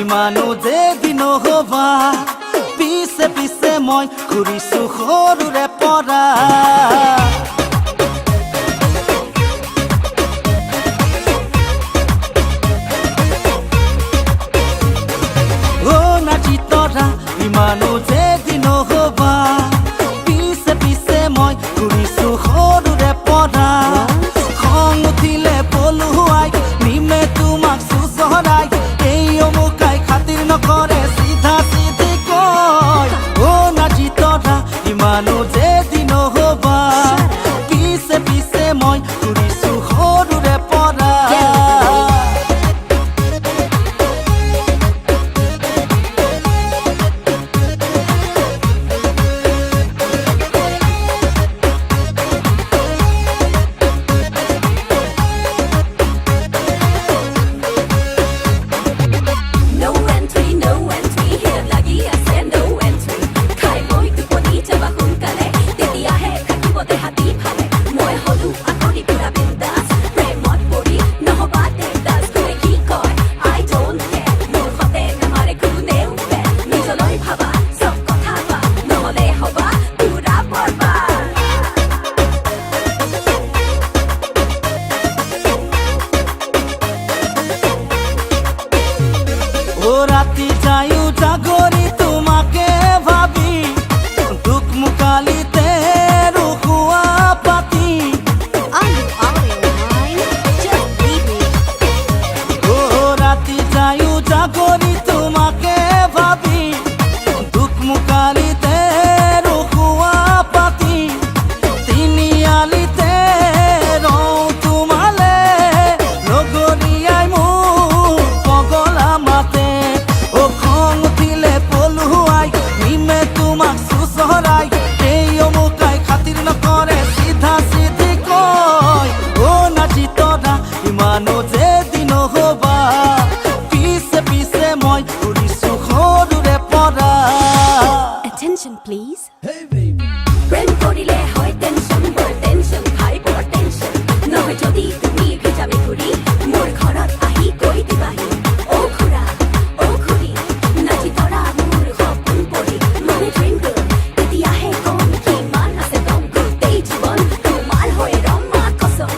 ইমানো যে দিন হবা পিছে পিছে মই ঘূৰিছো সৰুৰে পৰা নাচি তৰা ইমানো যে দিন হবা পিছে পিছে মই ঘূৰিছো সৰুৰে পৰা খং উঠিলে পলুৱাই নিমে তোমাক চুচৰাই নকৰে চিধা চিধি কয় নাচি তৰা ইমানো যে দিন হবা পিছে পিছে মই ঘূৰিছো সৰুৰে পৰা রাতি যায়ু জাগরি তোমাকে ভাবি দুঃখ মুকালিতে রুহুয়া পাতি রাতি যায়ু জাগরি তোমাকে ভাবি দুঃখ মুকালিতে রুহুয়া পাতি তিনি আলিতে রও তোমালে লগরিয়াই মু পগলা মাতে ইমানো যে দিন হবা পিছে পিছে মই ঘূৰিছো সৰুৰে পৰা Attention please. Hey baby. প্ৰেম কৰিলে হয় টেনশন বৰ টেনশন ভাই বৰ টেনশন নহয় যদি তুমি ভিজাবে ঘুৰি মোৰ ঘৰত আহি কৈ দিবাহি ও খুৰা ও খুৰী নাচি তৰা মোৰ সপোন পৰি মানে ড্ৰিম গাৰ্ল এতিয়াহে কম কিমান আছে দম গোটেই জীৱন তোমাৰ হৈ ৰম মা কসম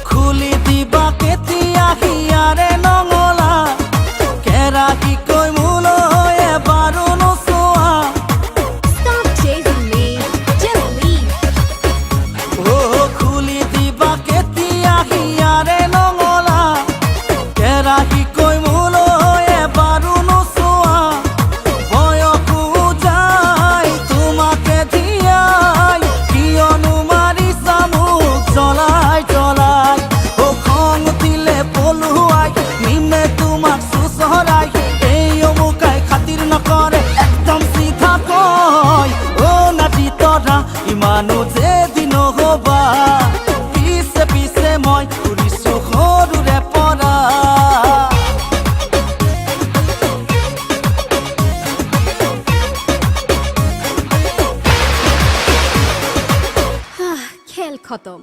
খুলি দিবা কেতিয়া হিয়াৰে নঙলা কেৰা কি কৈ মোলৈ এবাৰো নোচোৱা Stop chasing me, just leave. খুলি দিবা কেতিয়া হিয়াৰে নঙলা কেৰা কি কৈ মোলৈ এবাৰো নোচোৱা বয়সো যায় তোমাকে ধিয়াই কিয়নো মাৰিছা মোক জ্বলাই জ্বলাই নিমে তোমাক চুচৰাই এই অমুকাই খাতিৰ নকৰে একদম চিধা কয় নাচি তৰা ইমানো যে দিন হবা পিছে পিছে মই ঘূৰিছো সৰুৰে পৰা খেল খতম।